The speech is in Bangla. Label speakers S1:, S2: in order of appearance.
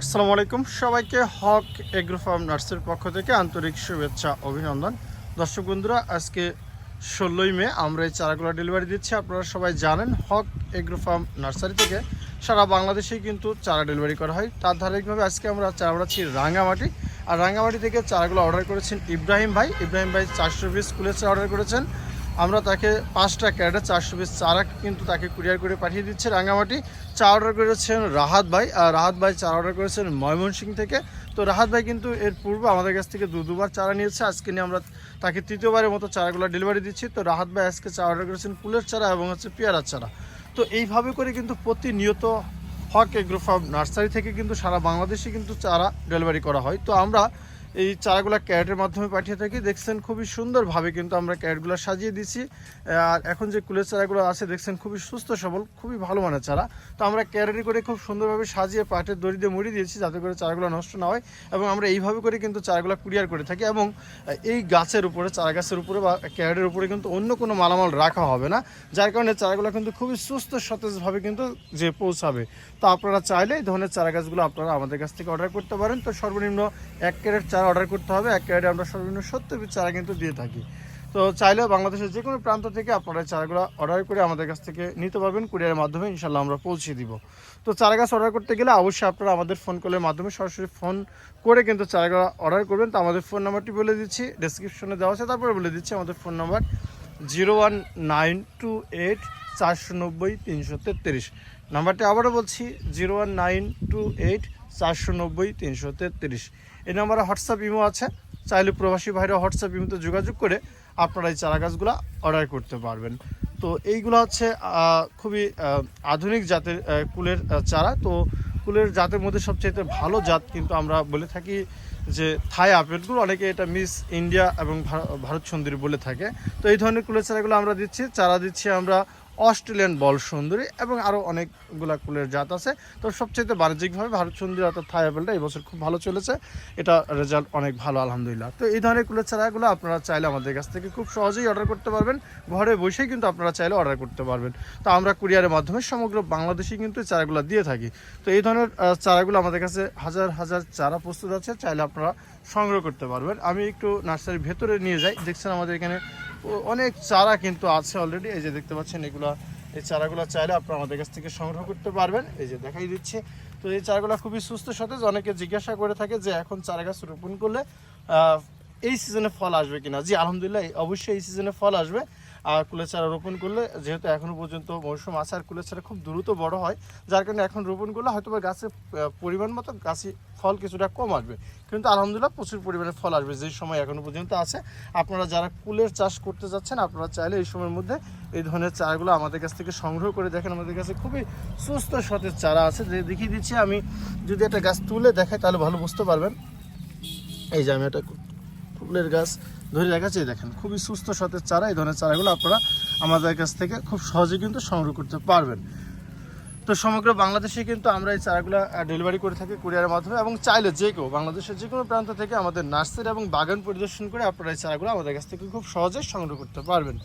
S1: আসসালামু আলাইকুম সবাইকে হক এগ্রো ফার্ম নার্সারির পক্ষ থেকে আন্তরিক শুভেচ্ছা অভিনন্দন। দর্শক বন্ধুরা, আজকে 16ই মে আমরা এই চারাগুলো ডেলিভারি দিচ্ছি। আপনারা সবাই জানেন হক এগ্রো ফার্ম নার্সারি থেকে সারা বাংলাদেশেই কিন্তু চারা ডেলিভারি করা হয়। তার ধারাবাহিকভাবে আজকে আমরা চারা বাড়াচ্ছি রাঙ্গামাটি। আর রাঙ্গামাটি থেকে চারাগুলো অর্ডার করেছেন ইব্রাহিম ভাই 400 পিস কুলের চারা অর্ডার করেছেন। আমরা তাকে 5টা ক্যারেটে 400 পিস চারা কিন্তু তাকে কুরিয়ার করে পাঠিয়ে দিচ্ছে রাঙ্গামাটি। চা অর্ডার করেছেন রাহাত ভাই, আর রাহাত ভাই চা অর্ডার করেছেন ময়মনসিংহ থেকে। তো রাহাত ভাই কিন্তু এর পূর্বে আমাদের কাছ থেকে দুবার চারা নিয়েছে। আজকে নিয়ে আমরা তাকে তৃতীয়বারের মতো চারাগুলো ডেলিভারি দিচ্ছি। তো রাহাত ভাই আজকে চা অর্ডার করেছেন ফুলের চারা এবং পেয়ারার চারা। তো এইভাবে করে কিন্তু প্রতিনিয়ত হক এগ্রো ফার্ম নার্সারি থেকে কিন্তু সারা বাংলাদেশে কিন্তু চারা ডেলিভারি করা হয়। তো আমরা এই চারাগুলো ক্যারেটের মাধ্যমে পাঠিয়ে থাকি। দেখছেন খুবই সুন্দরভাবে কিন্তু আমরা ক্যারেটগুলো সাজিয়ে দিচ্ছি। আর এখন যে কুলের চারাগুলো আছে দেখছেন খুবই সুস্থ সবল, খুবই ভালো মানের চারা। তো আমরা ক্যারেটে করে খুব সুন্দরভাবে সাজিয়ে পাটের দড়ি দিয়ে মুড়িয়ে দিয়েছি যাতে করে চারাগুলো নষ্ট না হয়। এবং আমরা এইভাবে করে কিন্তু চারাগুলো কুরিয়ার করে থাকি। এবং এই গাছের উপরে, চারা গাছের উপরে বা ক্যারেটের উপরে কিন্তু অন্য কোনো মালামাল রাখা হবে না, যার কারণে চারাগুলো কিন্তু খুবই সুস্থ সতেজভাবে কিন্তু যে পৌঁছাবে। তো আপনারা চাইলে এই ধরনের চারা গাছগুলো আপনারা আমাদের কাছ থেকে অর্ডার করতে পারেন। তো সর্বনিম্ন 1 ক্যারেট চারা অর্ডার করতে হবে। 1 ক্যারেটে আমরা সর্বনিম্ন 70 পিস চারা কিন্তু দিয়ে থাকি। তো চাইলেও বাংলাদেশের যে কোনো প্রান্ত থেকে আপনারা চারাগুলো অর্ডার করে আমাদের কাছ থেকে নিতে পারবেন। কুরিয়ারের মাধ্যমে ইনশাল্লাহ আমরা পৌঁছে দিব। তো চারা গাছ অর্ডার করতে গেলে অবশ্যই আপনারা আমাদের ফোন কলের মাধ্যমে সরাসরি ফোন করে কিন্তু চারাগুলো অর্ডার করবেন। তো আমাদের ফোন নাম্বারটি বলে দিচ্ছি, ডেসক্রিপশনে দেওয়া আছে, তারপরে বলে দিচ্ছি আমাদের ফোন নাম্বার 01928 490 333। নাম্বারটি আবারও বলছি 01928 490 333। এই নাম্বারে হোয়াটসঅ্যাপ ইমো আছে, চাইলে প্রবাসী ভাইরা হোয়াটসঅ্যাপ ইমোতে যোগাযোগ করে আপনারা এই চারা গাছগুলো অর্ডার করতে পারবেন। তো এইগুলো হচ্ছে খুবই আধুনিক জাতের কুলের চারা। তো কুলের জাতের মধ্যে সবচেয়ে ভালো জাত কিন্তু আমরা বলে থাকি যে থাই আপেলগুলো, অনেকে এটা মিস ইন্ডিয়া এবং ভারত সুন্দরী বলে থাকে। তো এই ধরনের কুলের চারাগুলো আমরা দিচ্ছি। চারা দিচ্ছি আমরা অস্ট্রেলিয়ান বল সুন্দরী এবং আরও অনেকগুলা কুলের জাত আছে। তো সবচেয়ে বাণিজ্যিকভাবে ভারত সুন্দরী অর্থাৎ থাই আপেলটা এই বছর খুব ভালো চলেছে, এটা রেজাল্ট অনেক ভালো আলহামদুলিল্লাহ। তো এই ধরনের কুলের চারাগুলো আপনারা চাইলে আমাদের কাছ থেকে খুব সহজেই অর্ডার করতে পারবেন। ঘরে বসেই কিন্তু আপনারা চাইলে অর্ডার করতে পারবেন। তো আমরা কুরিয়ারের মাধ্যমে সমগ্র বাংলাদেশেই কিন্তু এই চারাগুলো দিয়ে থাকি। তো এই ধরনের চারাগুলো আমাদের কাছে হাজার হাজার চারা প্রস্তুত আছে, চাইলে আপনারা সংগ্রহ করতে পারবেন। আমি একটু নার্সারির ভেতরে নিয়ে যাই। দেখছেন আমাদের এখানে অনেক চারা কিন্তু আছে অলরেডি। এই যে দেখতে পাচ্ছেন এগুলো, এই চারাগুলো চাইলে আপনারা আমাদের কাছ থেকে সংগ্রহ করতে পারবেন। এই যে দেখাই দিচ্ছে। তো এই চারাগুলো খুবই সুস্থ সতেজ। অনেকে জিজ্ঞাসা করে থাকে যে এখন চারা গাছ রোপণ করলে এই সিজনে ফল আসবে কিনা। জি আলহামদুলিল্লাহ, অবশ্যই এই সিজনে ফল আসবে। আর কুলের চারা রোপণ করলে যেহেতু এখনও পর্যন্ত মৌসুম আছে আর কুলের চারা খুব দ্রুত বড় হয়, যার কারণে এখন রোপণ করলে হয়তো বা গাছের পরিমাণ মতো গাছে ফল কিছুটা কম আসবে, কিন্তু আলহামদুলিল্লাহ প্রচুর পরিমাণে ফল আসবে যে সময় এখনও পর্যন্ত আছে। আপনারা যারা কুলের চাষ করতে যাচ্ছেন আপনারা চাইলে এই সময়ের মধ্যে এই ধরনের চারাগুলো আমাদের কাছ থেকে সংগ্রহ করে দেখেন। আমাদের কাছে খুবই সুস্থ সতেজ চারা আছে, যে দেখিয়ে দিচ্ছি। আমি যদি একটা গাছ তুলে দেখাই তাহলে ভালো বুঝতে পারবেন। এই যে আমি একটা ফুলের গাছ ধরে রাখাচ্ছি, দেখেন খুবই সুস্থ সতেজ চারা। এই ধরনের চারাগুলো আপনারা আমাদের কাছ থেকে খুব সহজে কিন্তু সংগ্রহ করতে পারবেন। তো সমগ্র বাংলাদেশে কিন্তু আমরা এই চারাগুলো ডেলিভারি করে থাকি কুরিয়ারের মাধ্যমে, এবং চাইলে যে কেউ বাংলাদেশের যে কোনো প্রান্ত থেকে আমাদের নার্সারি এবং বাগান পরিদর্শন করে আপনারা এই চারাগুলো আমাদের কাছ থেকে খুব সহজে সংগ্রহ করতে পারবেন।